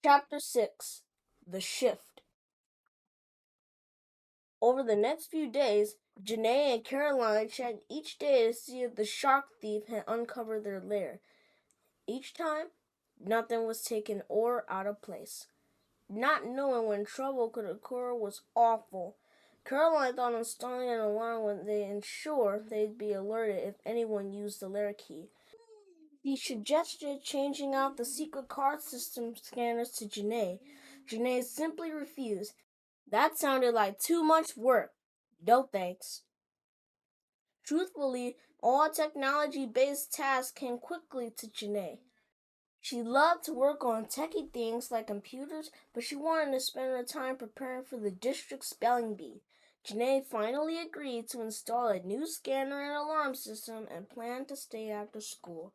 Chapter 6 The Shift. Over the next few days, Janae and Caroline checked each day to see if the shark thief had uncovered their lair. Each time, nothing was taken or out of place. Not knowing when trouble could occur was awful. Caroline thought installing an alarm would ensure they'd be alerted if anyone used the lair key. He suggested changing out the secret card system scanners to Janae. Janae simply refused. That sounded like too much work. No thanks. Truthfully, all technology-based tasks came quickly to Janae. She loved to work on techie things like computers, but she wanted to spend her time preparing for the district spelling bee. Janae finally agreed to install a new scanner and alarm system and planned to stay after school.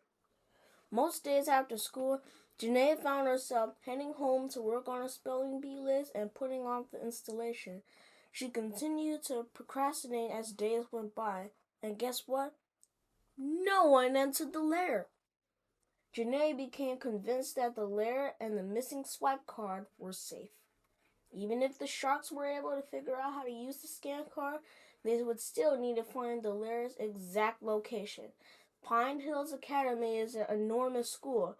Most days after school, Janae found herself heading home to work on a spelling bee list and putting off the installation. She continued to procrastinate as days went by, and guess what? No one entered the lair. Janae became convinced that the lair and the missing swipe card were safe. Even if the sharks were able to figure out how to use the scan card, they would still need to find the lair's exact location. Pine Hills Academy is an enormous school.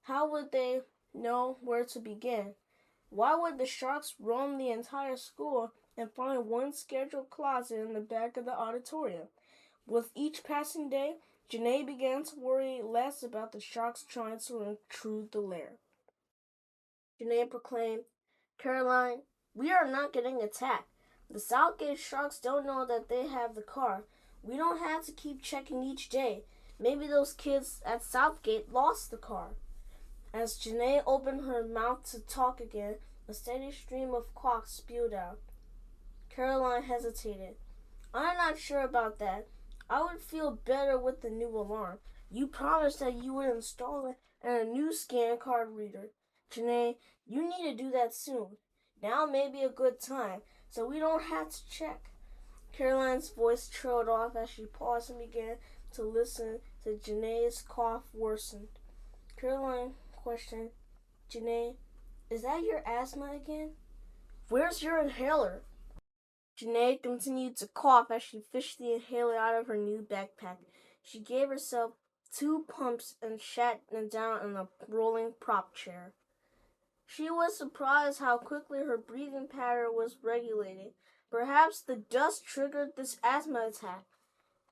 How would they know where to begin? Why would the sharks roam the entire school and find one scheduled closet in the back of the auditorium? With each passing day, Janae began to worry less about the sharks trying to intrude the lair. Janae proclaimed, "Caroline, we are not getting attacked. The Southgate sharks don't know that they have the car. We don't have to keep checking each day. Maybe those kids at Southgate lost the car." As Janae opened her mouth to talk again, a steady stream of quacks spewed out. Caroline hesitated. "I'm not sure about that. I would feel better with the new alarm. You promised that you would install it and a new scan card reader. Janae, you need to do that soon. Now may be a good time, so we don't have to check." Caroline's voice trailed off as she paused and began to listen to Janae's cough worsen. Caroline questioned, "Janae, is that your asthma again? Where's your inhaler?" Janae continued to cough as she fished the inhaler out of her new backpack. She gave herself 2 pumps and sat down in a rolling prop chair. She was surprised how quickly her breathing pattern was regulated. Perhaps the dust triggered this asthma attack.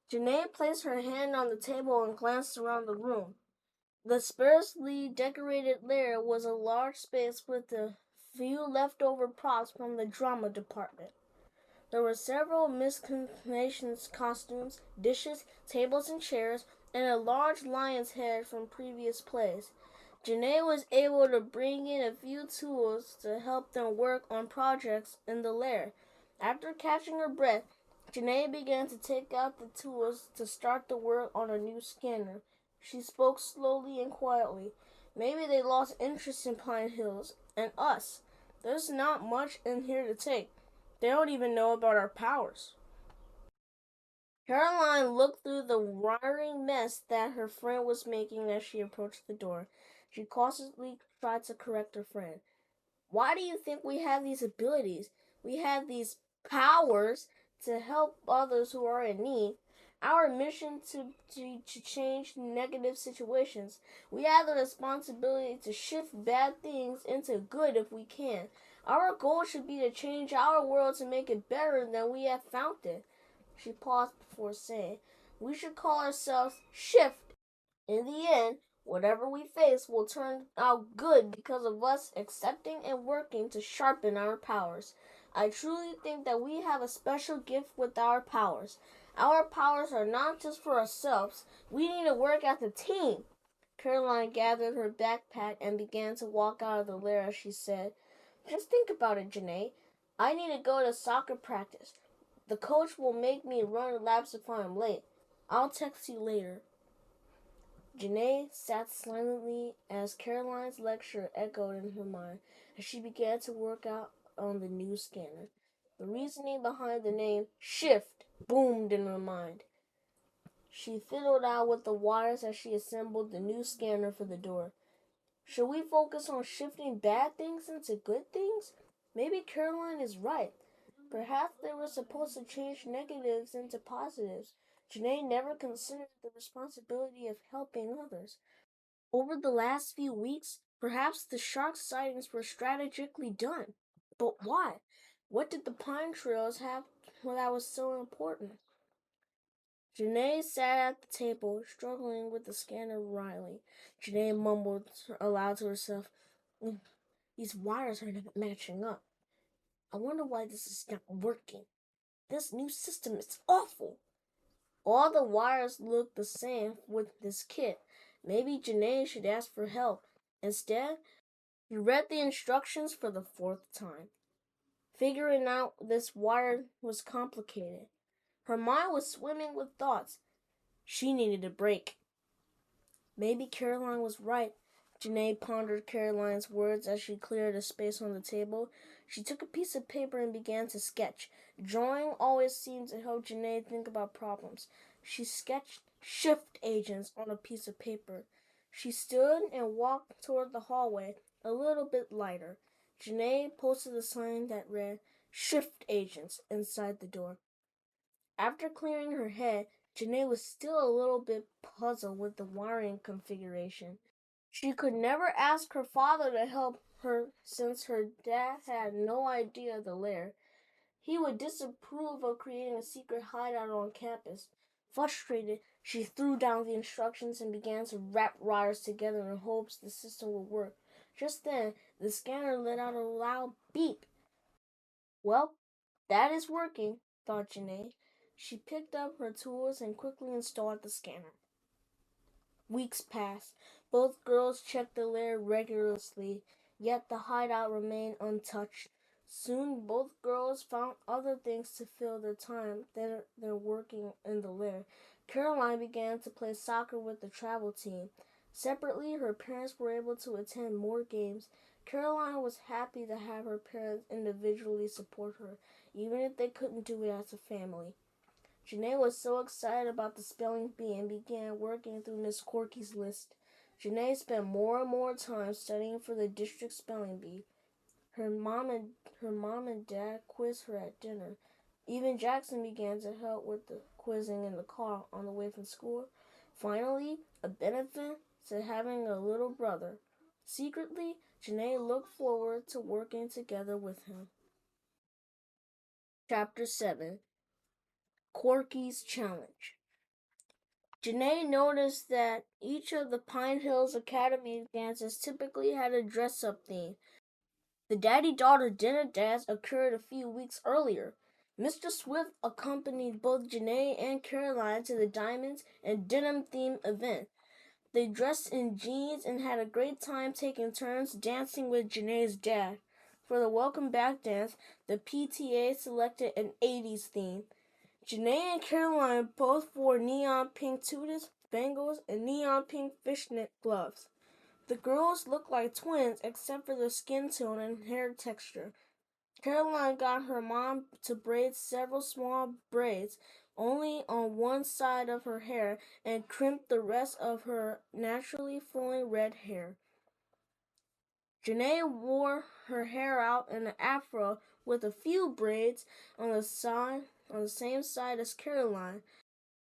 Janae placed her hand on the table and glanced around the room. The sparsely decorated lair was a large space with a few leftover props from the drama department. There were several miscellaneous costumes, dishes, tables, and chairs, and a large lion's head from previous plays. Janae was able to bring in a few tools to help them work on projects in the lair. After catching her breath, Janae began to take out the tools to start the work on a new scanner. She spoke slowly and quietly. "Maybe they lost interest in Pine Hills and us. There's not much in here to take. They don't even know about our powers." Caroline looked through the wiring mess that her friend was making as she approached the door. She cautiously tried to correct her friend. "Why do you think we have these abilities? We have these powers to help others who are in need. Our mission to change negative situations. We have the responsibility to shift bad things into good if we can. Our goal should be to change our world to make it better than we have found it." She paused before saying, "We should call ourselves Shift. In the end, whatever we face will turn out good because of us accepting and working to sharpen our powers. I truly think that we have a special gift with our powers. Our powers are not just for ourselves. We need to work as a team." Caroline gathered her backpack and began to walk out of the lair as she said, "Just think about it, Janae. I need to go to soccer practice. The coach will make me run laps if I'm late. I'll text you later." Janae sat silently as Caroline's lecture echoed in her mind as she began to work out on the new scanner. The reasoning behind the name Shift boomed in her mind. She fiddled out with the wires as she assembled the new scanner for the door. Should we focus on shifting bad things into good things? Maybe Caroline is right. Perhaps they were supposed to change negatives into positives. Janae never considered the responsibility of helping others. Over the last few weeks, perhaps the shark sightings were strategically done. But why? What did the pine trails have that was so important? Janae sat at the table, struggling with the scanner Riley. Janae mumbled aloud to herself, "Mm, these wires are not matching up. I wonder why this is not working. This new system is awful." All the wires look the same with this kit. Maybe Janae should ask for help. Instead, she read the instructions for the fourth time. Figuring out this wire was complicated. Her mind was swimming with thoughts. She needed a break. Maybe Caroline was right. Janae pondered Caroline's words as she cleared a space on the table. She took a piece of paper and began to sketch. Drawing always seemed to help Janae think about problems. She sketched shift agents on a piece of paper. She stood and walked toward the hallway, a little bit lighter. Janae posted a sign that read, "Shift agents," inside the door. After clearing her head, Janae was still a little bit puzzled with the wiring configuration. She could never ask her father to help her since her dad had no idea of the lair. He would disapprove of creating a secret hideout on campus. Frustrated, she threw down the instructions and began to wrap wires together in hopes the system would work. Just then, the scanner let out a loud beep. "Well, that is working," thought Janae. She picked up her tools and quickly installed the scanner. Weeks passed. Both girls checked the lair regularly, yet the hideout remained untouched. Soon both girls found other things to fill their time than their working in the lair. Caroline began to play soccer with the travel team. Separately, her parents were able to attend more games. Caroline was happy to have her parents individually support her, even if they couldn't do it as a family. Janae was so excited about the spelling bee and began working through Miss Corki's list. Janae spent more and more time studying for the district spelling bee. Her mom and dad quizzed her at dinner. Even Jackson began to help with the quizzing in the car on the way from school. Finally, a benefit to having a little brother. Secretly, Janae looked forward to working together with him. Chapter 7. Corki's Challenge. Janae noticed that each of the Pine Hills Academy dances typically had a dress-up theme. The daddy-daughter dinner dance occurred a few weeks earlier. Mr. Swift accompanied both Janae and Caroline to the Diamonds and Denim theme event. They dressed in jeans and had a great time taking turns dancing with Janae's dad. For the welcome back dance, the PTA selected an 80s theme. Janae and Caroline both wore neon pink tutus, bangles, and neon pink fishnet gloves. The girls looked like twins except for their skin tone and hair texture. Caroline got her mom to braid several small braids only on one side of her hair and crimped the rest of her naturally flowing red hair. Janae wore her hair out in an afro with a few braids on the same side as Caroline.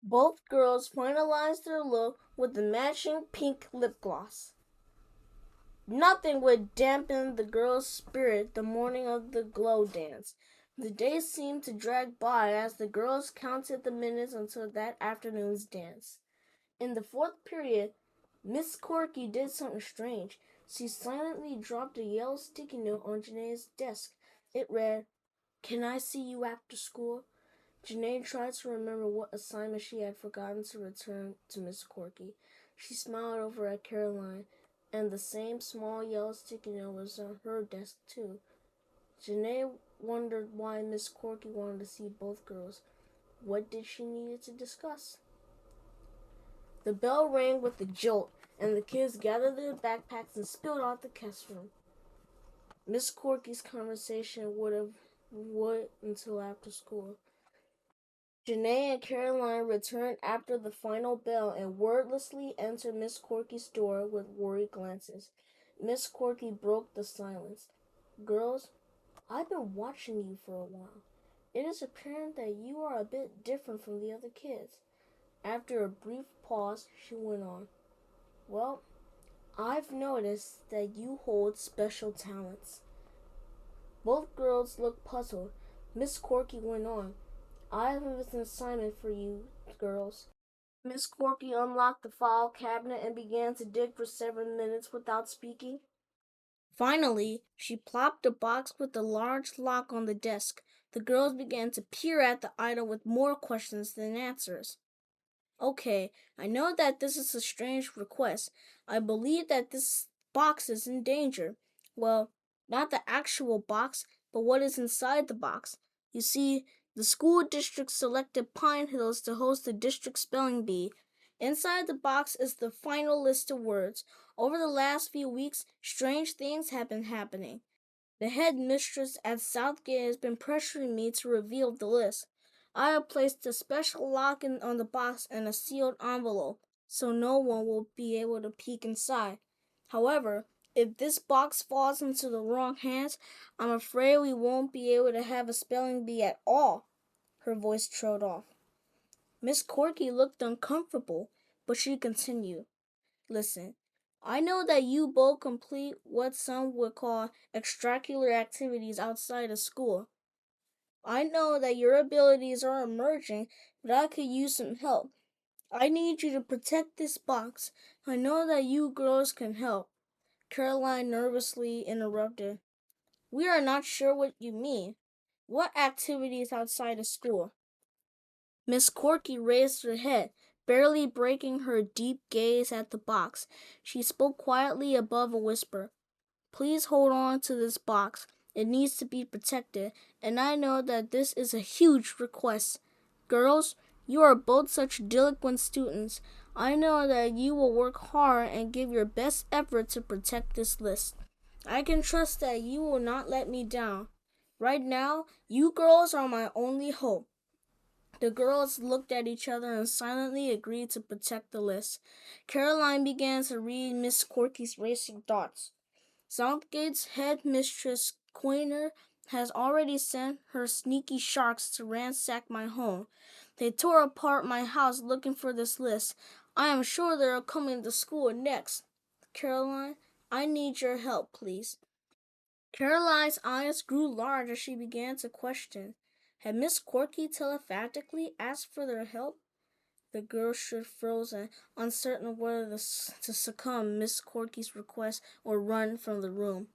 Both girls finalized their look with the matching pink lip gloss. Nothing would dampen the girls' spirit the morning of the glow dance. The days seemed to drag by as the girls counted the minutes until that afternoon's dance. In the fourth period, Miss Corky did something strange. She silently dropped a yellow sticky note on Janae's desk. It read, "Can I see you after school?" Janae tried to remember what assignment she had forgotten to return to Miss Corky. She smiled over at Caroline, and the same small yellow sticky note was on her desk too. Janae wondered why Miss Corky wanted to see both girls. What did she need to discuss? The bell rang with a jolt, and the kids gathered their backpacks and spilled out the classroom. Miss Corky's conversation would until after school. Janae and Caroline returned after the final bell and wordlessly entered Miss Corky's door with worried glances. Miss Corky broke the silence. Girls, I've been watching you for a while. It is apparent that you are a bit different from the other kids. After a brief pause, she went on. Well, I've noticed that you hold special talents. Both girls looked puzzled. Miss Corky went on. I have an assignment for you, girls. Miss Corky unlocked the file cabinet and began to dig for several minutes without speaking. Finally, she plopped a box with a large lock on the desk. The girls began to peer at the item with more questions than answers. Okay, I know that this is a strange request. I believe that this box is in danger. Well, not the actual box, but what is inside the box. You see, the school district selected Pine Hills to host the district spelling bee. Inside the box is the final list of words. Over the last few weeks, strange things have been happening. The head mistress at Southgate has been pressuring me to reveal the list. I have placed a special lock on the box and a sealed envelope, so no one will be able to peek inside. However, if this box falls into the wrong hands, I'm afraid we won't be able to have a spelling bee at all. Her voice trailed off. Miss Corky looked uncomfortable, but she continued. Listen, I know that you both complete what some would call extracurricular activities outside of school. I know that your abilities are emerging, but I could use some help. I need you to protect this box. I know that you girls can help. Caroline nervously interrupted. We are not sure what you mean. What activities outside of school? Miss Corky raised her head, barely breaking her deep gaze at the box. She spoke quietly above a whisper. Please hold on to this box. It needs to be protected, and I know that this is a huge request. Girls, you are both such diligent students. I know that you will work hard and give your best effort to protect this list. I can trust that you will not let me down. Right now, you girls are my only hope. The girls looked at each other and silently agreed to protect the list. Caroline began to read Miss Corky's racing thoughts. Southgate's head mistress, Quainer, has already sent her sneaky sharks to ransack my home. They tore apart my house looking for this list. I am sure they are coming to school next. Caroline, I need your help, please. Caroline's eyes grew large as she began to question. Had Miss Corky telepathically asked for their help? The girls stood frozen, uncertain whether to succumb Miss Corky's request or run from the room.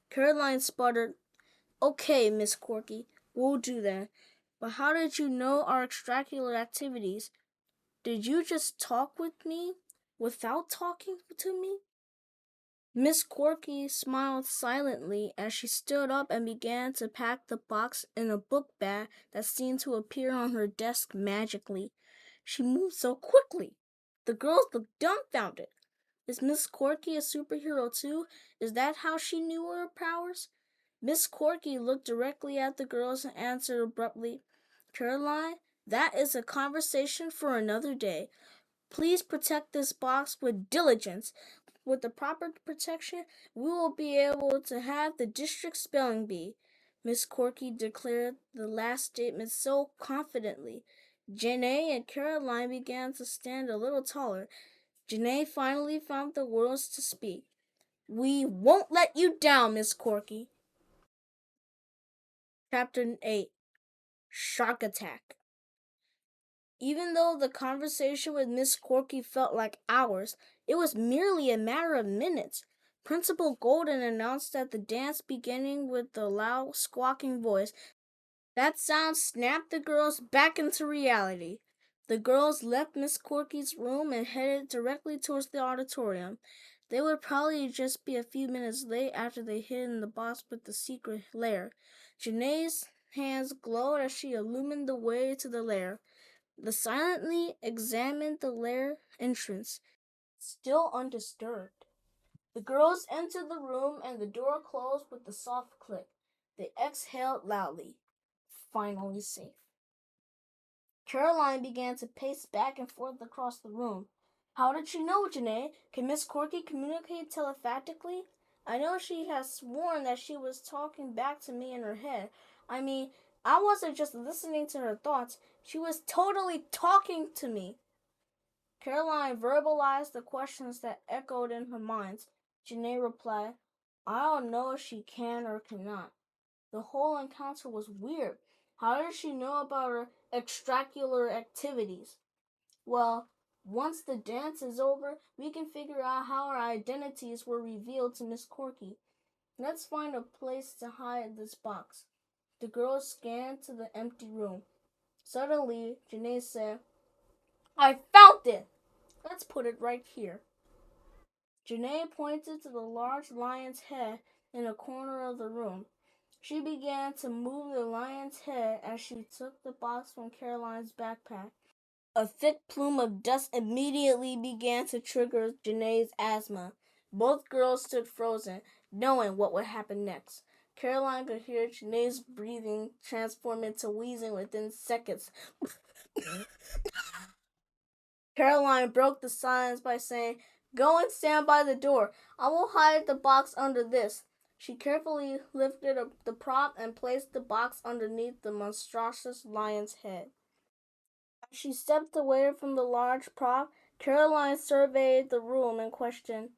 Caroline sputtered, Okay, Miss Corky, we'll do that. But how did you know our extracurricular activities? Did you just talk with me without talking to me? Miss Corky smiled silently as she stood up and began to pack the box in a book bag that seemed to appear on her desk magically. She moved so quickly. The girls looked dumbfounded. Is Miss Corky a superhero too? Is that how she knew her powers? Miss Corky looked directly at the girls and answered abruptly, Caroline, that is a conversation for another day. Please protect this box with diligence. With the proper protection, we will be able to have the district spelling bee. Miss Corky declared the last statement so confidently. Janae and Caroline began to stand a little taller. Janae finally found the words to speak. We won't let you down, Miss Corky. Chapter 8 Shark Attack. Even though the conversation with Miss Corky felt like hours, it was merely a matter of minutes. Principal Golden announced that the dance beginning with the loud, squawking voice. That sound snapped the girls back into reality. The girls left Miss Corky's room and headed directly towards the auditorium. They would probably just be a few minutes late after they hid in the box with the secret lair. Janae's hands glowed as she illumined the way to the lair. They silently examined the lair entrance, still undisturbed. The girls entered the room and the door closed with a soft click. They exhaled loudly. Finally safe. Caroline began to pace back and forth across the room. How did she know, Janae? Can Miss Corky communicate telepathically? I know she has sworn that she was talking back to me in her head. I mean, I wasn't just listening to her thoughts. She was totally talking to me. Caroline verbalized the questions that echoed in her mind. Janae replied, I don't know if she can or cannot. The whole encounter was weird. How did she know about her extracurricular activities? Well, once the dance is over, we can figure out how our identities were revealed to Miss Corky. Let's find a place to hide this box. The girls scanned to the empty room. Suddenly, Janae said, I found it! Let's put it right here. Janae pointed to the large lion's head in a corner of the room. She began to move the lion's head as she took the box from Caroline's backpack. A thick plume of dust immediately began to trigger Janae's asthma. Both girls stood frozen, knowing what would happen next. Caroline could hear Janae's breathing transform into wheezing within seconds. Caroline broke the silence by saying, Go and stand by the door. I will hide the box under this. She carefully lifted up the prop and placed the box underneath the monstrous lion's head. As she stepped away from the large prop, Caroline surveyed the room and questioned,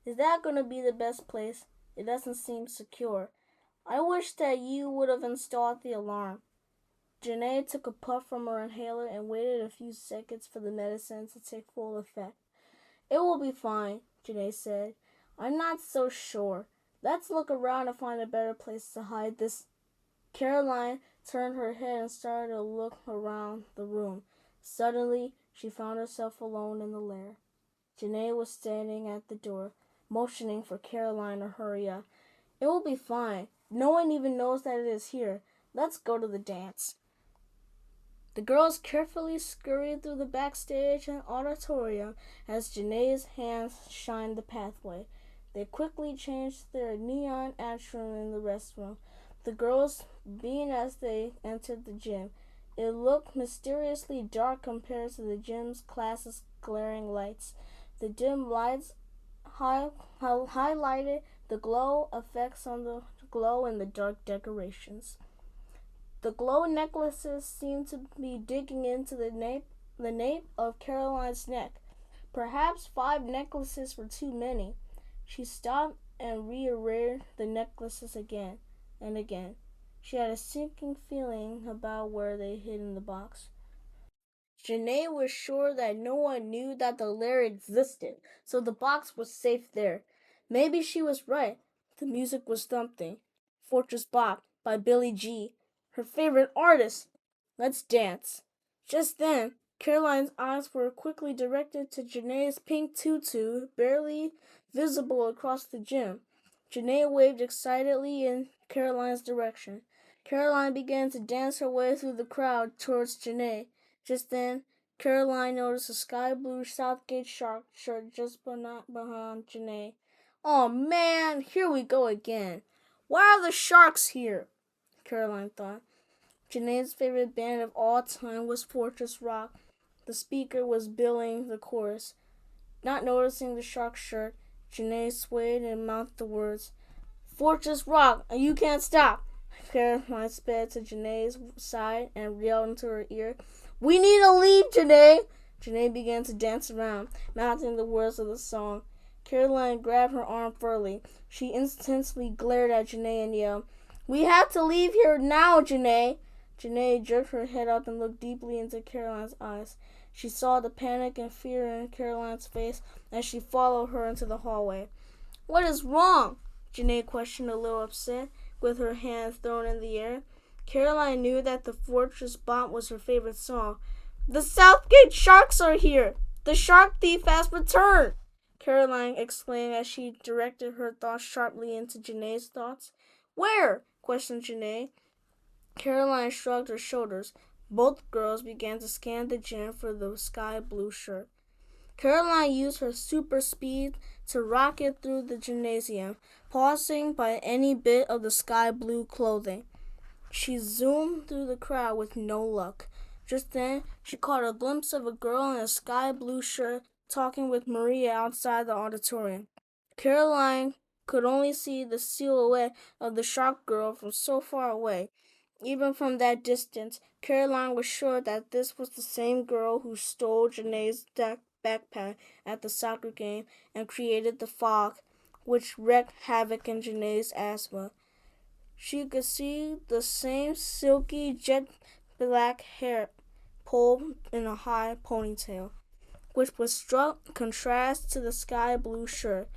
is that going to be the best place? It doesn't seem secure. I wish that you would have installed the alarm. Janae took a puff from her inhaler and waited a few seconds for the medicine to take full effect. It will be fine, Janae said. I'm not so sure. Let's look around and find a better place to hide this. Caroline turned her head and started to look around the room. Suddenly, she found herself alone in the lair. Janae was standing at the door, motioning for Caroline to hurry up. It will be fine. No one even knows that it is here. Let's go to the dance. The girls carefully scurried through the backstage and auditorium as Janae's hands shined the pathway. They quickly changed their neon atrium in the restroom. The girls beamed as they entered the gym. It looked mysteriously dark compared to the gym's class's glaring lights. The dim lights highlighted the glow effects on the glow in the dark decorations. The glow necklaces seemed to be digging into the nape of Caroline's neck. Perhaps 5 necklaces were too many. She stopped and rearranged the necklaces again and again. She had a sinking feeling about where they hid in the box. Janae was sure that no one knew that the lair existed, so the box was safe there. Maybe she was right. The music was thumping. Fortress Bop by Billie G, her favorite artist. Let's dance. Just then, Caroline's eyes were quickly directed to Janae's pink tutu, barely visible across the gym. Janae waved excitedly in Caroline's direction. Caroline began to dance her way through the crowd towards Janae. Just then, Caroline noticed a sky blue Southgate shark shirt just behind Janae. Oh man, here we go again. Why are the sharks here? Caroline thought. Janae's favorite band of all time was Fortress Rock. The speaker was billing the chorus. Not noticing the shark shirt, Janae swayed and mouthed the words, Fortress Rock, and you can't stop. Caroline sped to Janae's side and yelled into her ear, We need to leave, Janae! Janae began to dance around, mouthing the words of the song. Caroline grabbed her arm firmly. She intensely glared at Janae and yelled, We have to leave here now, Janae! Janae jerked her head up and looked deeply into Caroline's eyes. She saw the panic and fear in Caroline's face as she followed her into the hallway. What is wrong? Janae questioned, a little upset, with her hands thrown in the air. Caroline knew that the Fortress Bop was her favorite song. The Southgate Sharks are here! The shark thief has returned! Caroline exclaimed as she directed her thoughts sharply into Janae's thoughts. Where? Questioned Janae. Caroline shrugged her shoulders. Both girls began to scan the gym for the sky blue shirt. Caroline used her super speed to rocket through the gymnasium, pausing by any bit of the sky blue clothing. She zoomed through the crowd with no luck. Just then, she caught a glimpse of a girl in a sky blue shirt talking with Maria outside the auditorium. Caroline could only see the silhouette of the shark girl from so far away. Even from that distance, Caroline was sure that this was the same girl who stole Janae's backpack at the soccer game and created the fog, which wreaked havoc in Janae's asthma. She could see the same silky jet black hair pulled in a high ponytail, which was struck contrast to the sky blue shirt.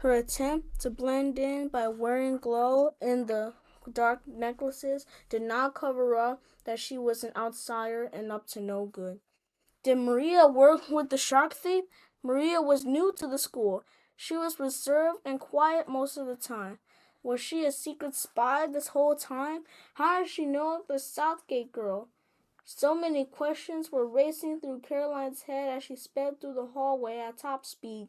Her attempt to blend in by wearing glow in the dark necklaces did not cover up that she was an outsider and up to no good. Did Maria work with the shark thief? Maria was new to the school. She was reserved and quiet most of the time. Was she a secret spy this whole time? How did she know of the Southgate girl? So many questions were racing through Caroline's head as she sped through the hallway at top speed.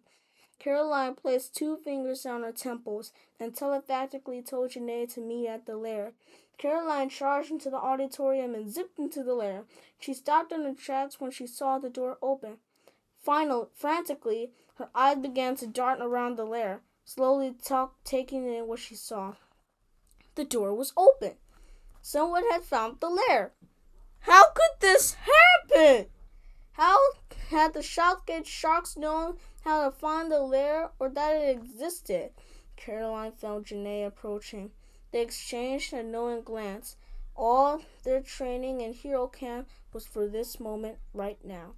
Caroline placed 2 fingers on her temples and telepathically told Janae to meet at the lair. Caroline charged into the auditorium and zipped into the lair. She stopped in her tracks when she saw the door open. Frantically, her eyes began to dart around the lair, slowly taking in what she saw. The door was open. Someone had found the lair. How could this happen? How had the Southgate Sharks known how to find the lair or that it existed? Caroline felt Janae approaching. They exchanged a knowing glance. All their training in hero camp was for this moment right now.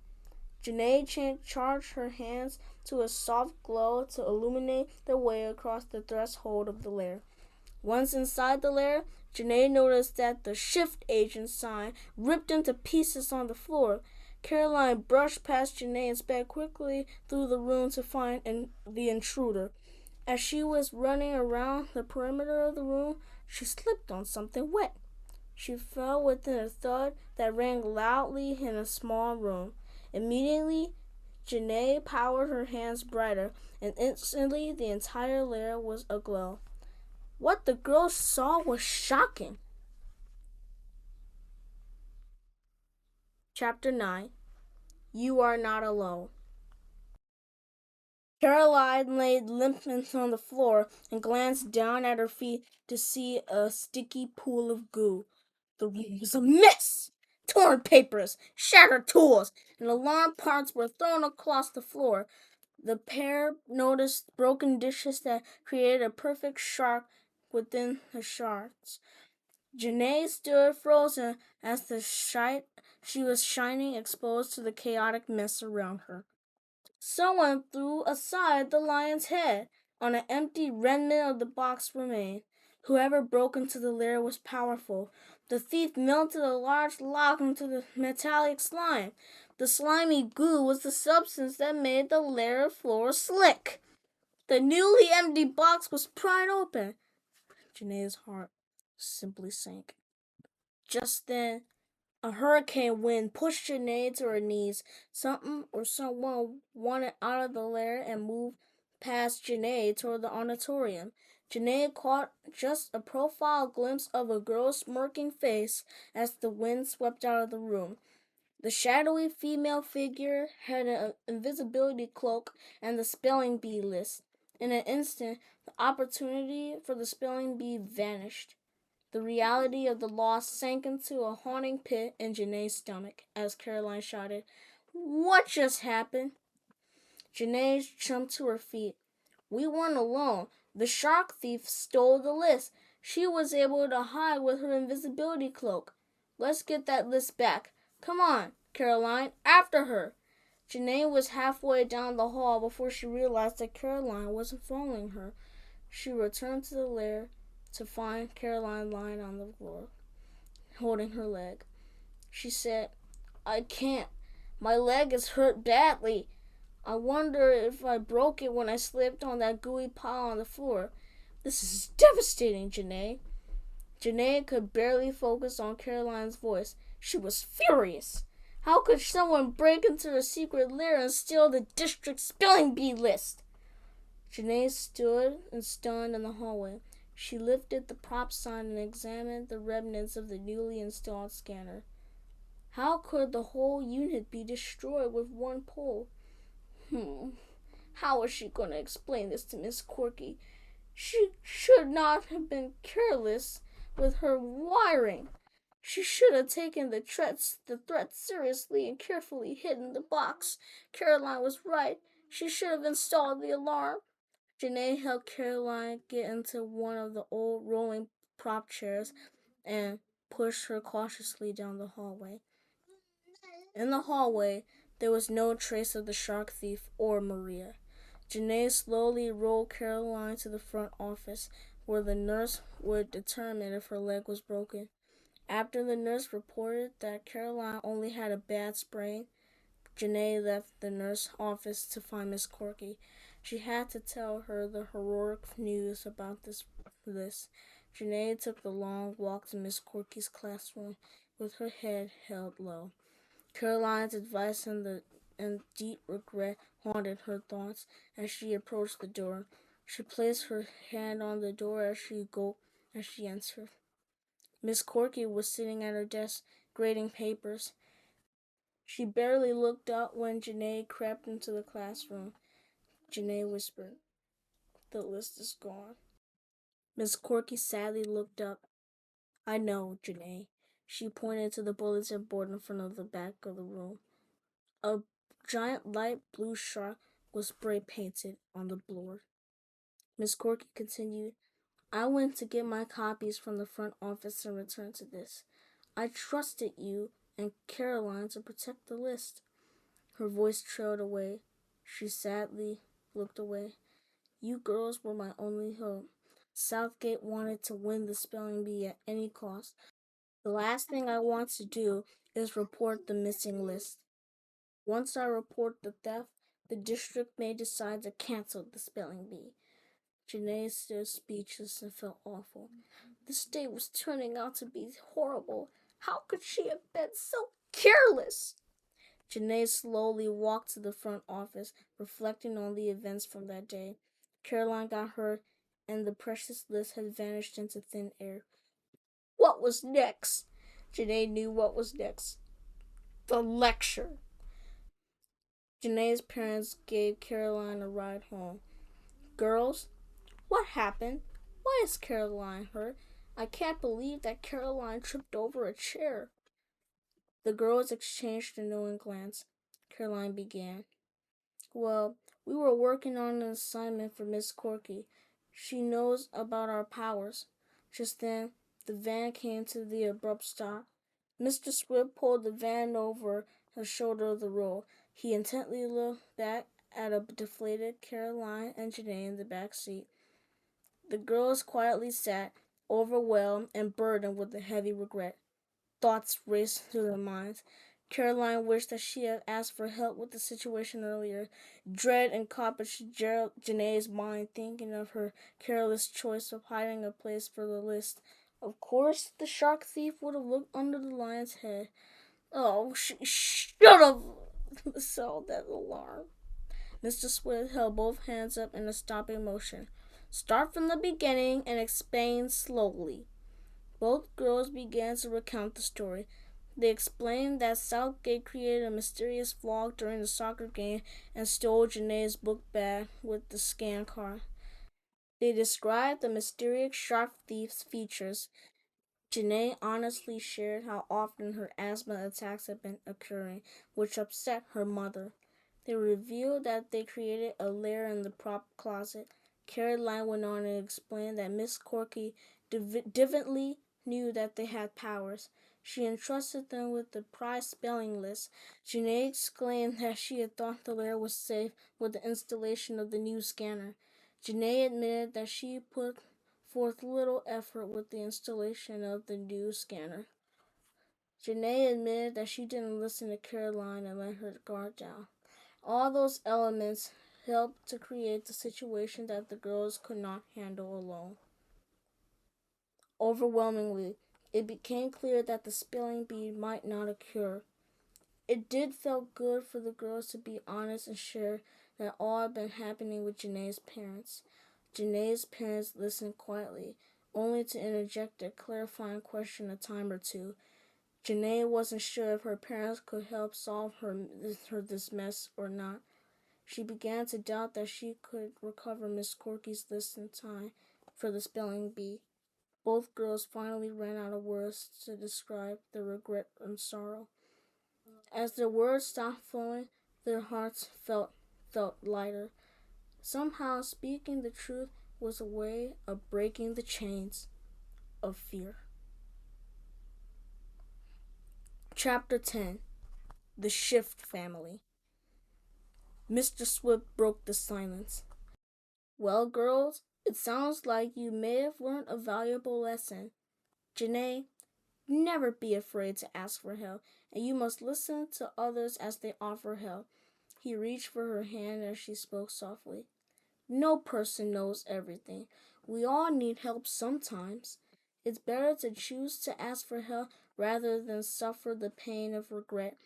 Janae charged her hands to a soft glow to illuminate the way across the threshold of the lair. Once inside the lair, Janae noticed that the shift agent sign ripped into pieces on the floor. Caroline brushed past Janae and sped quickly through the room to find the intruder. As she was running around the perimeter of the room, she slipped on something wet. She fell within a thud that rang loudly in a small room. Immediately, Janae powered her hands brighter, and instantly the entire lair was aglow. What the girl saw was shocking. Chapter 9. You Are Not Alone. Caroline lay limp on the floor and glanced down at her feet to see a sticky pool of goo. The room was a mess. Torn papers, shattered tools, and alarm parts were thrown across the floor. The pair noticed broken dishes that created a perfect shark within the shards. Janae stood frozen as she was shining exposed to the chaotic mess around her. Someone threw aside the lion's head. On an empty remnant of the box remained. Whoever broke into the lair was powerful. The thief melted a large lock into the metallic slime. The slimy goo was the substance that made the lair floor slick. The newly empty box was pried open. Janae's heart simply sank. Just then, a hurricane wind pushed Janae to her knees. Something or someone wanted out of the lair and moved past Janae toward the auditorium. Janae caught just a profile glimpse of a girl's smirking face as the wind swept out of the room. The shadowy female figure had an invisibility cloak and the spelling bee list. In an instant, the opportunity for the spelling bee vanished. The reality of the loss sank into a haunting pit in Janae's stomach as Caroline shouted, "What just happened?" Janae jumped to her feet. "We weren't alone. The shark thief stole the list. She was able to hide with her invisibility cloak. Let's get that list back. Come on, Caroline, after her." Janae was halfway down the hall before she realized that Caroline wasn't following her. She returned to the lair to find Caroline lying on the floor, holding her leg. She said, "I can't. My leg is hurt badly. I wonder if I broke it when I slipped on that gooey pile on the floor. This is devastating, Janae." Janae could barely focus on Caroline's voice. She was furious. How could someone break into her secret lair and steal the district spelling bee list? Janae stood stunned in the hallway. She lifted the prop sign and examined the remnants of the newly installed scanner. How could the whole unit be destroyed with one pull? How was she going to explain this to Miss Corky? She should not have been careless with her wiring. She should have taken the threat seriously and carefully hidden the box. Caroline was right. She should have installed the alarm. Janae helped Caroline get into one of the old rolling prop chairs and pushed her cautiously down the hallway. In the hallway, there was no trace of the shark thief or Maria. Janae slowly rolled Caroline to the front office, where the nurse would determine if her leg was broken. After the nurse reported that Caroline only had a bad sprain, Janae left the nurse's office to find Miss Corky. She had to tell her the heroic news about this list. Janae took the long walk to Miss Corky's classroom with her head held low. Caroline's advice and deep regret haunted her thoughts as she approached the door. She placed her hand on the door as she entered. Miss Corky was sitting at her desk, grading papers. She barely looked up when Janae crept into the classroom. Janae whispered, "The list is gone." Miss Corky sadly looked up. "I know, Janae." She pointed to the bulletin board in front of the back of the room. A giant light blue shark was spray painted on the board. Miss Corky continued, "I went to get my copies from the front office and returned to this. I trusted you and Caroline to protect the list." Her voice trailed away. She sadly looked away. "You girls were my only hope. Southgate wanted to win the spelling bee at any cost. The last thing I want to do is report the missing list. Once I report the theft, the district may decide to cancel the spelling bee." Janae stood speechless and felt awful. This day was turning out to be horrible. How could she have been so careless? Janae slowly walked to the front office, reflecting on the events from that day. Caroline got hurt, and the precious list had vanished into thin air. What was next? Janae knew what was next. The lecture. Janae's parents gave Caroline a ride home. "Girls, what happened? Why is Caroline hurt? I can't believe that Caroline tripped over a chair." The girls exchanged a knowing glance. Caroline began. "Well, we were working on an assignment for Miss Corky. She knows about our powers." Just then, the van came to the abrupt stop. Mr. Swift pulled the van over the shoulder of the road. He intently looked back at a deflated Caroline and Janae in the back seat. The girls quietly sat, overwhelmed and burdened with a heavy regret. Thoughts raced through their minds. Caroline wished that she had asked for help with the situation earlier. Dread encompassed Janae's mind, thinking of her careless choice of hiding a place for the list. Of course, the shark thief would have looked under the lion's head. Oh, she should have sounded that alarm. Mr. Swift held both hands up in a stopping motion. "Start from the beginning and explain slowly." Both girls began to recount the story. They explained that Southgate created a mysterious vlog during the soccer game and stole Janae's book bag with the scan card. They described the mysterious shark thief's features. Janae honestly shared how often her asthma attacks had been occurring, which upset her mother. They revealed that they created a lair in the prop closet. Caroline went on and explained that Miss Corky divinely knew that they had powers. She entrusted them with the prize spelling list. Janae exclaimed that she had thought the lair was safe with the installation of the new scanner. Janae admitted that she put forth little effort with the installation of the new scanner. Janae admitted that she didn't listen to Caroline and let her guard down. All those elements helped to create the situation that the girls could not handle alone. Overwhelmingly, it became clear that the spelling bee might not occur. It did feel good for the girls to be honest and share that all had been happening with Janae's parents. Janae's parents listened quietly, only to interject a clarifying question a time or two. Janae wasn't sure if her parents could help solve this mess or not. She began to doubt that she could recover Miss Corky's list in time for the spelling bee. Both girls finally ran out of words to describe their regret and sorrow. As their words stopped flowing, their hearts felt lighter. Somehow speaking the truth was a way of breaking the chains of fear. Chapter 10. The Shift Family. Mr. Swift broke the silence. Well, girls, it sounds like you may have learned a valuable lesson. Janae, never be afraid to ask for help, and you must listen to others as they offer help. He reached for her hand as she spoke softly. No person knows everything. We all need help sometimes. It's better to choose to ask for help rather than suffer the pain of regret.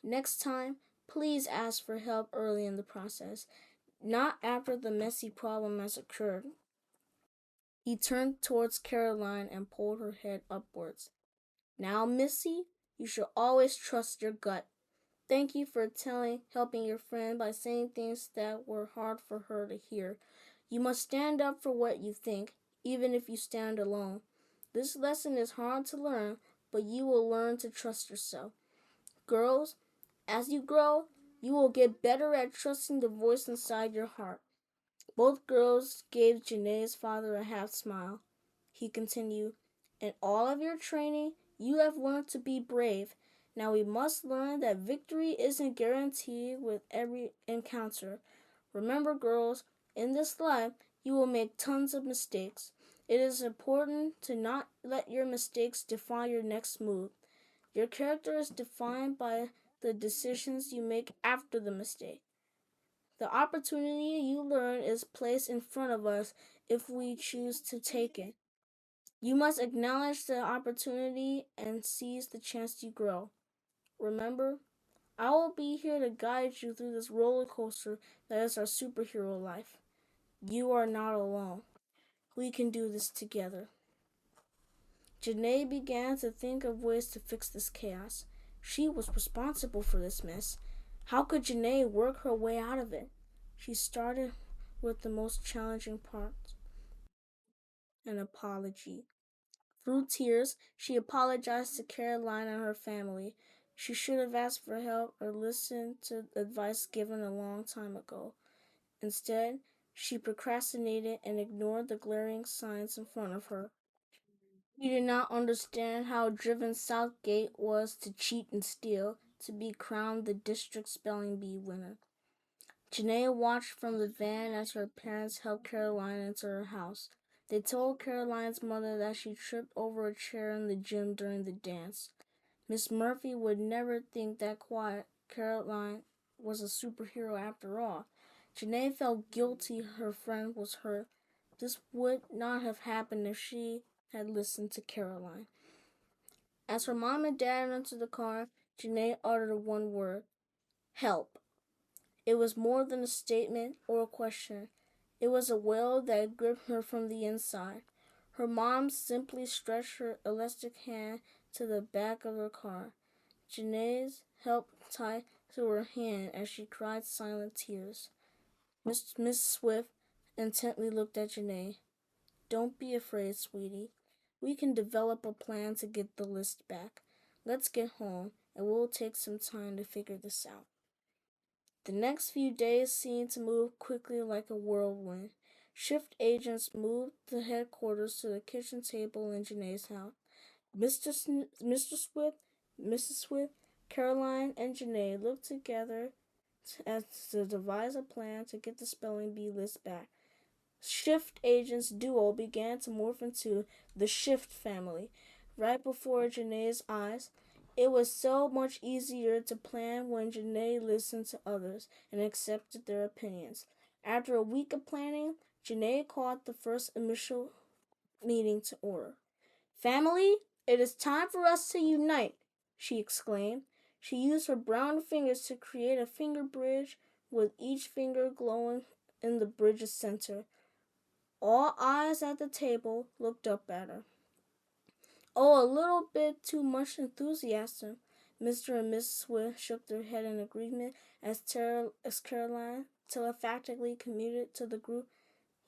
Next time, please ask for help early in the process, not after the messy problem has occurred. He turned towards Caroline and pulled her head upwards. Now, Missy, you should always trust your gut. Thank you for helping your friend by saying things that were hard for her to hear. You must stand up for what you think, even if you stand alone. This lesson is hard to learn, but you will learn to trust yourself. Girls, as you grow, you will get better at trusting the voice inside your heart. Both girls gave Janae's father a half smile. He continued, in all of your training, you have learned to be brave. Now we must learn that victory isn't guaranteed with every encounter. Remember, girls, in this life, you will make tons of mistakes. It is important to not let your mistakes define your next move. Your character is defined by the decisions you make after the mistake. The opportunity you learn is placed in front of us if we choose to take it. You must acknowledge the opportunity and seize the chance to grow. Remember, I will be here to guide you through this roller coaster that is our superhero life. You are not alone. We can do this together. Janae began to think of ways to fix this chaos. She was responsible for this mess. How could Janae work her way out of it? She started with the most challenging part, an apology. Through tears, she apologized to Caroline and her family. She should have asked for help or listened to advice given a long time ago. Instead, she procrastinated and ignored the glaring signs in front of her. She did not understand how driven Southgate was to cheat and steal to be crowned the district spelling bee winner. Janae watched from the van as her parents helped Caroline into her house. They told Caroline's mother that she tripped over a chair in the gym during the dance. Miss Murphy would never think that quiet Caroline was a superhero after all. Janae felt guilty her friend was hurt. This would not have happened if she had listened to Caroline. As her mom and dad entered the car, Janae uttered one word, help. It was more than a statement or a question. It was a wail that gripped her from the inside. Her mom simply stretched her elastic hand to the back of her car. Janae's helped tie to her hand as she cried silent tears. Miss Swift intently looked at Janae. Don't be afraid, sweetie. We can develop a plan to get the list back. Let's get home, and we'll take some time to figure this out. The next few days seemed to move quickly like a whirlwind. Shift agents moved the headquarters to the kitchen table in Janae's house. Mr. Swift, Mrs. Swift, Caroline, and Janae looked together to devise a plan to get the spelling bee list back. Shift agents duo began to morph into the Shift family right before Janae's eyes. It was so much easier to plan when Janae listened to others and accepted their opinions. After a week of planning, Janae called the first initial meeting to order. Family, it is time for us to unite, she exclaimed. She used her brown fingers to create a finger bridge with each finger glowing in the bridge's center. All eyes at the table looked up at her. Oh, a little bit too much enthusiasm. Mr. and Mrs. Swift shook their head in agreement as Caroline telepathically commuted to the group.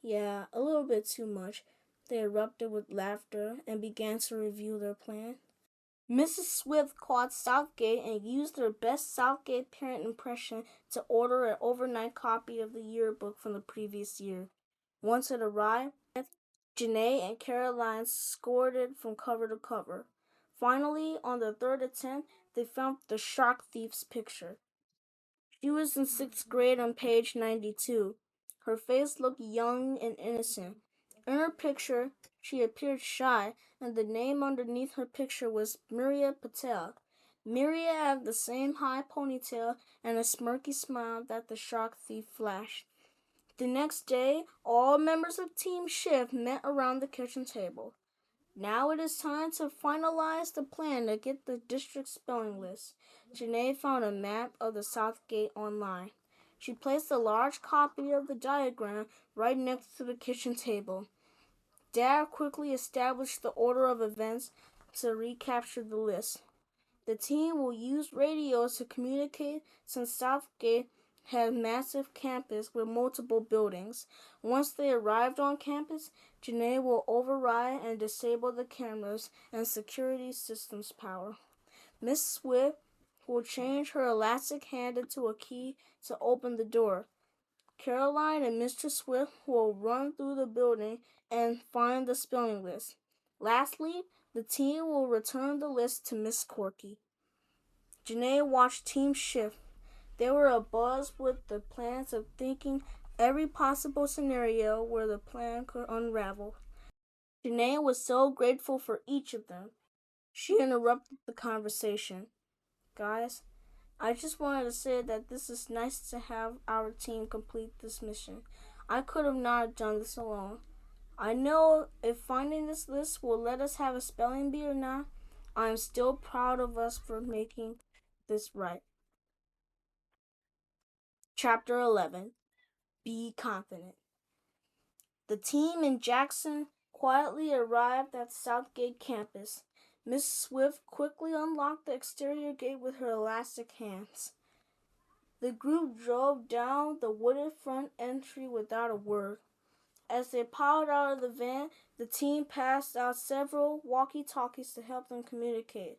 Yeah, a little bit too much. They erupted with laughter and began to review their plan. Mrs. Swift called Southgate and used their best Southgate parent impression to order an overnight copy of the yearbook from the previous year. Once it arrived, Janae and Caroline scored it from cover to cover. Finally, on the third attempt, they found the shark thief's picture. She was in sixth grade on page 92. Her face looked young and innocent. In her picture, she appeared shy, and the name underneath her picture was Miria Patel. Miria had the same high ponytail and a smirky smile that the shark thief flashed. The next day, all members of Team Shift met around the kitchen table. Now it is time to finalize the plan to get the district spelling list. Janae found a map of the South Gate online. She placed a large copy of the diagram right next to the kitchen table. Dad quickly established the order of events to recapture the list. The team will use radios to communicate since Southgate had a massive campus with multiple buildings. Once they arrived on campus, Janae will override and disable the cameras and security systems power. Miss Swift will change her elastic hand into a key to open the door. Caroline and Mr. Swift will run through the building and find the spelling list. Lastly, the team will return the list to Miss Corki. Janae watched Team Shift. They were abuzz with the plans of thinking every possible scenario where the plan could unravel. Janae was so grateful for each of them. She interrupted the conversation. Guys, I just wanted to say that this is nice to have our team complete this mission. I could have not done this alone. I know if finding this list will let us have a spelling bee or not, I am still proud of us for making this right. Chapter 11. Be confident. The team in Jackson quietly arrived at Southgate campus. Miss Swift quickly unlocked the exterior gate with her elastic hands. The group drove down the wooded front entry without a word. As they piled out of the van, the team passed out several walkie-talkies to help them communicate.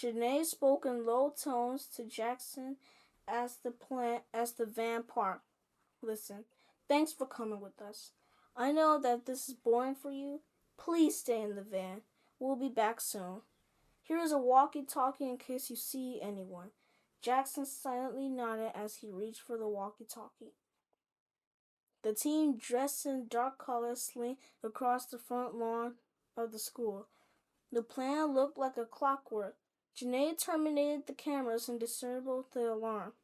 Janae spoke in low tones to Jackson as the van parked. Listen, thanks for coming with us. I know that this is boring for you. Please stay in the van. We'll be back soon. Here is a walkie-talkie in case you see anyone. Jackson silently nodded as he reached for the walkie-talkie. The team, dressed in dark colors, slinked across the front lawn of the school. The plan looked like a clockwork. Janae terminated the cameras and disabled the alarm.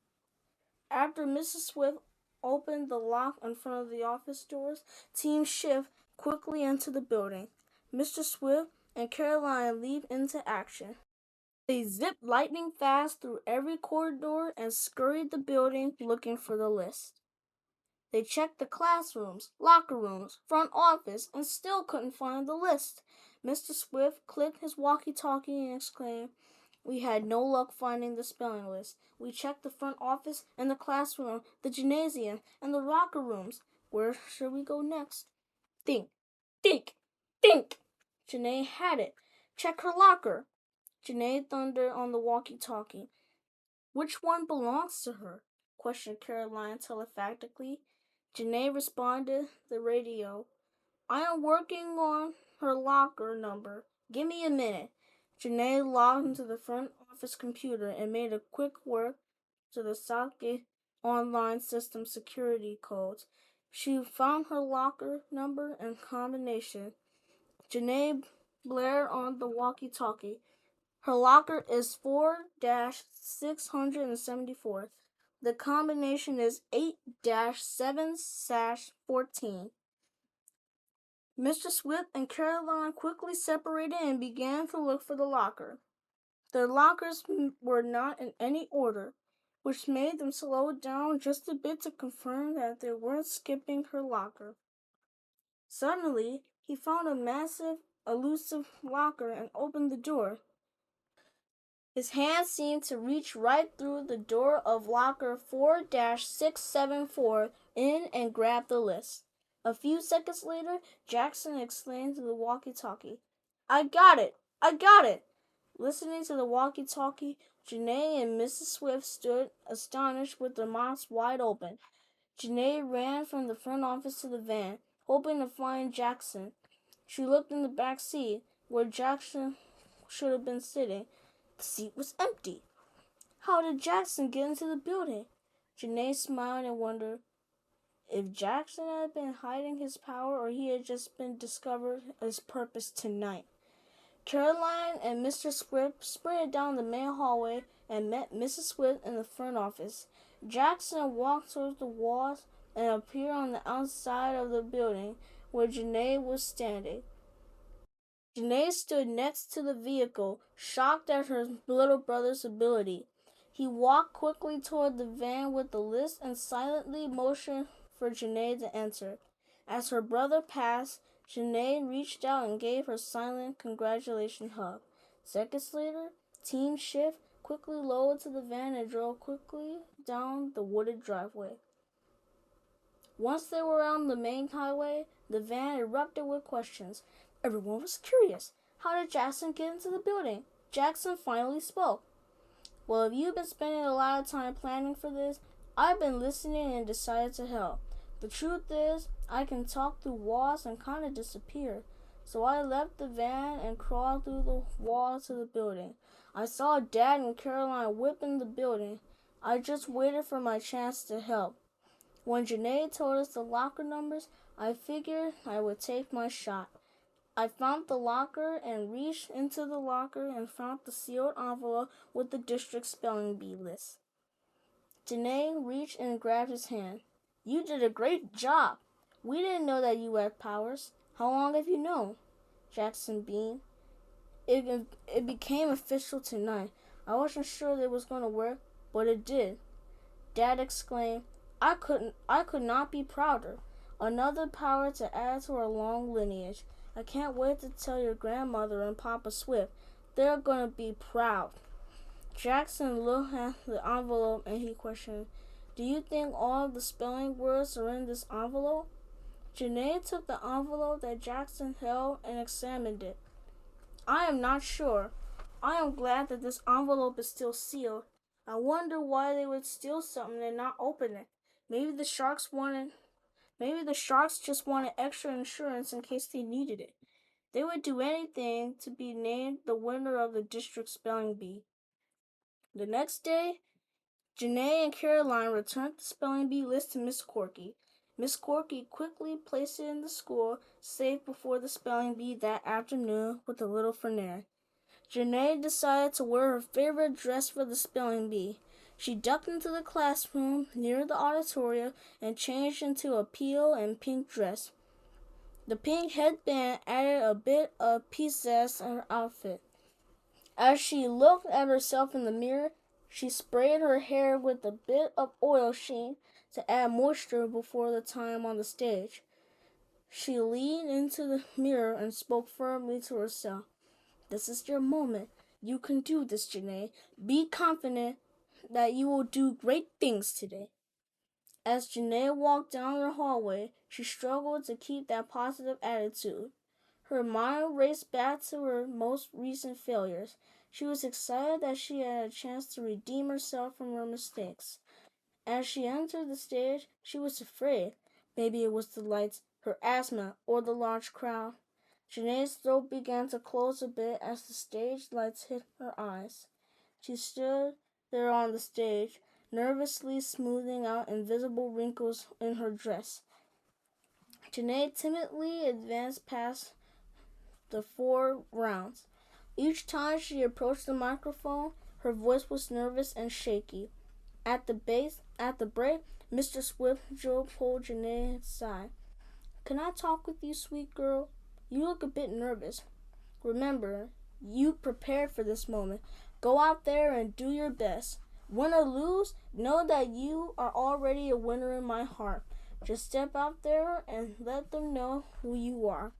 After Mrs. Swift opened the lock in front of the office doors, Team Shift quickly entered the building. Mr. Swift and Caroline leaped into action. They zipped lightning fast through every corridor and scurried the building looking for the list. They checked the classrooms, locker rooms, front office, and still couldn't find the list. Mr. Swift clicked his walkie-talkie and exclaimed, "We had no luck finding the spelling list. We checked the front office and the classroom, the gymnasium, and the locker rooms. Where should we go next?" Think, think, think! Janae had it. Check her locker. Janae thundered on the walkie-talkie. "Which one belongs to her?" questioned Caroline telepathically. Janae responded the radio. "I am working on her locker number. Give me a minute." Janae logged into the front office computer and made a quick work to the Southgate online system security codes. She found her locker number and combination. Janae blared on the walkie-talkie. Her locker is 4-674. The combination is 8-7-14. Mr. Swift and Caroline quickly separated and began to look for the locker. Their lockers were not in any order, which made them slow down just a bit to confirm that they weren't skipping her locker. Suddenly, he found a massive elusive locker and opened the door. His hand seemed to reach right through the door of locker 4-674 in and grab the list. A few seconds later, Jackson exclaimed to the walkie-talkie, "I got it! I got it!" Listening to the walkie-talkie, Janae and Mrs. Swift stood astonished with their mouths wide open. Janae ran from the front office to the van, hoping to find Jackson. She looked in the back seat, where Jackson should have been sitting. The seat was empty. How did Jackson get into the building? Janae smiled and wondered if Jackson had been hiding his power or he had just been discovered his purpose tonight. Caroline and Mr. Swift sprinted down the main hallway and met Mrs. Swift in the front office. Jackson walked towards the walls and appeared on the outside of the building where Janae was standing. Janae stood next to the vehicle, shocked at her little brother's ability. He walked quickly toward the van with the list and silently motioned for Janae to enter. As her brother passed, Janae reached out and gave her silent congratulation hug. Seconds later, Team Shift quickly lowered to the van and drove quickly down the wooded driveway. Once they were on the main highway, the van erupted with questions. Everyone was curious. How did Jackson get into the building? Jackson finally spoke. Well, if you've been spending a lot of time planning for this, I've been listening and decided to help. The truth is, I can talk through walls and kind of disappear. So I left the van and crawled through the wall to the building. I saw Dad and Caroline whipping the building. I just waited for my chance to help. When Janae told us the locker numbers, I figured I would take my shot. I found the locker and reached into the locker and found the sealed envelope with the district spelling bee list. Janae reached and grabbed his hand. You did a great job. We didn't know that you had powers. How long have you known? Jackson beamed. It became official tonight. I wasn't sure that it was going to work, but it did. Dad exclaimed, I could not be prouder. Another power to add to our long lineage. I can't wait to tell your grandmother and Papa Swift. They're going to be proud. Jackson looked at the envelope and he questioned, Do you think all of the spelling words are in this envelope? Janae took the envelope that Jackson held and examined it. I am not sure. I am glad that this envelope is still sealed. I wonder why they would steal something and not open it. Maybe the sharks just wanted extra insurance in case they needed it. They would do anything to be named the winner of the district spelling bee. The next day, Janae and Caroline returned the spelling bee list to Miss Corki. Miss Corki quickly placed it in the school safe before the spelling bee that afternoon with a little fanair. Janae decided to wear her favorite dress for the spelling bee. She ducked into the classroom near the auditorium and changed into a teal and pink dress. The pink headband added a bit of pizzazz to her outfit. As she looked at herself in the mirror, she sprayed her hair with a bit of oil sheen to add moisture before the time on the stage. She leaned into the mirror and spoke firmly to herself. This is your moment. You can do this, Janae. Be confident that you will do great things today. As Janae walked down the hallway, she struggled to keep that positive attitude. Her mind raced back to her most recent failures. She was excited that she had a chance to redeem herself from her mistakes. As she entered the stage, she was afraid. Maybe it was the lights, her asthma, or the large crowd. Janae's throat began to close a bit as the stage lights hit her eyes. She stood there on the stage, nervously smoothing out invisible wrinkles in her dress. Janae timidly advanced past the 4 rounds. Each time she approached the microphone, her voice was nervous and shaky. At the break, Mr. Swift pulled Janae aside. Can I talk with you, sweet girl? You look a bit nervous. Remember, you prepared for this moment. Go out there and do your best. Win or lose, know that you are already a winner in my heart. Just step out there and let them know who you are.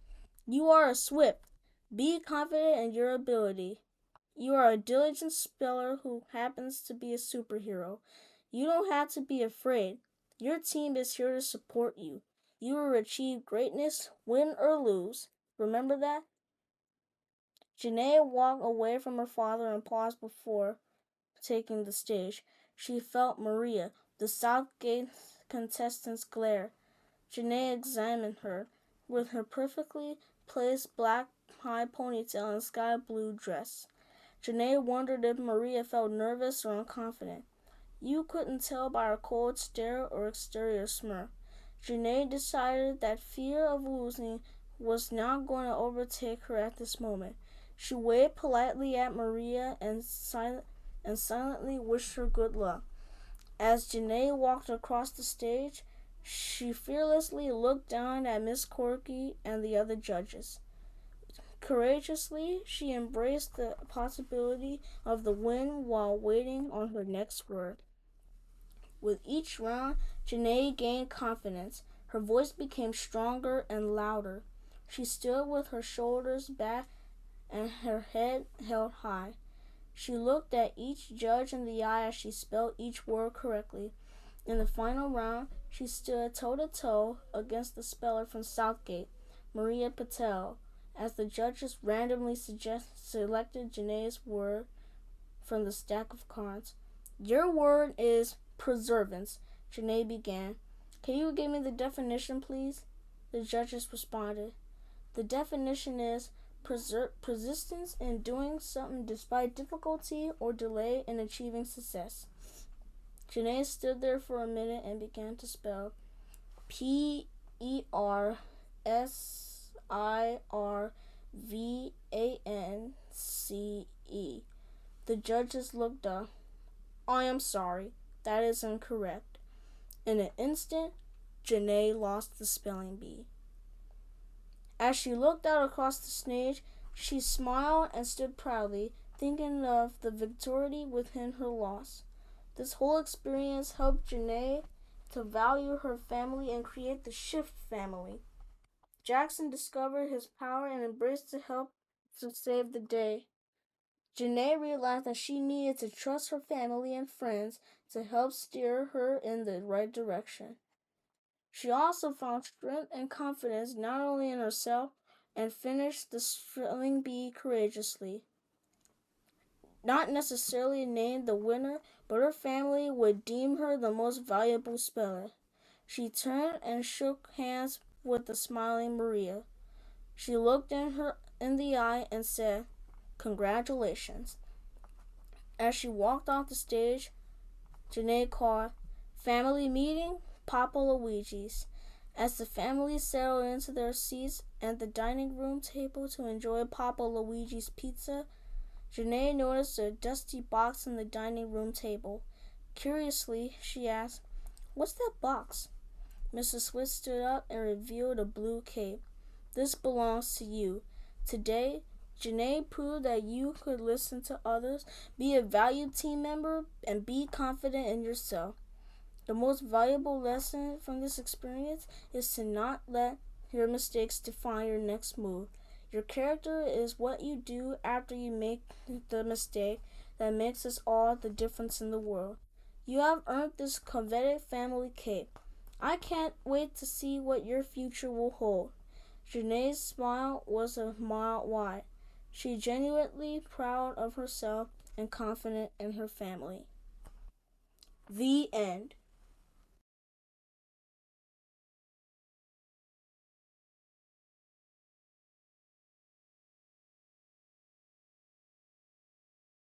You are a Swift. Be confident in your ability. You are a diligent speller who happens to be a superhero. You don't have to be afraid. Your team is here to support you. You will achieve greatness, win or lose. Remember that? Janae walked away from her father and paused before taking the stage. She felt Maria, the Southgate contestant's glare. Janae examined her, with her perfectly placed black high ponytail and sky blue dress. Janae wondered if Maria felt nervous or unconfident. You couldn't tell by her cold stare or exterior smirk. Janae decided that fear of losing was not going to overtake her at this moment. She waved politely at Maria and silently wished her good luck. As Janae walked across the stage, she fearlessly looked down at Miss Corki and the other judges. Courageously, she embraced the possibility of the win while waiting on her next word. With each round, Janae gained confidence. Her voice became stronger and louder. She stood with her shoulders back and her head held high. She looked at each judge in the eye as she spelled each word correctly. In the final round, she stood toe-to-toe against the speller from Southgate, Maria Patel, as the judges randomly selected Janae's word from the stack of cards. Your word is preservance, Janae began. Can you give me the definition, please? The judges responded. The definition is persistence in doing something despite difficulty or delay in achieving success. Janae stood there for a minute and began to spell PERSIRVANCE. The judges looked up. I am sorry, that is incorrect. In an instant, Janae lost the spelling bee. As she looked out across the stage, she smiled and stood proudly, thinking of the victory within her loss. This whole experience helped Janae to value her family and create the Shift family. Jackson discovered his power and embraced the help to save the day. Janae realized that she needed to trust her family and friends to help steer her in the right direction. She also found strength and confidence not only in herself and finished the spelling bee courageously. Not necessarily named the winner, but her family would deem her the most valuable speller. She turned and shook hands with the smiling Maria. She looked her in the eye and said, "Congratulations." As she walked off the stage, Janae called, "Family meeting, Papa Luigi's." As the family settled into their seats at the dining room table to enjoy Papa Luigi's pizza, Janae noticed a dusty box on the dining room table. Curiously, she asked, "What's that box?" Mrs. Swift stood up and revealed a blue cape. "This belongs to you. Today, Janae proved that you could listen to others, be a valued team member, and be confident in yourself. The most valuable lesson from this experience is to not let your mistakes define your next move. Your character is what you do after you make the mistake that makes us all the difference in the world. You have earned this coveted family cape. I can't wait to see what your future will hold." Janae's smile was a mile wide. She genuinely proud of herself and confident in her family. The end.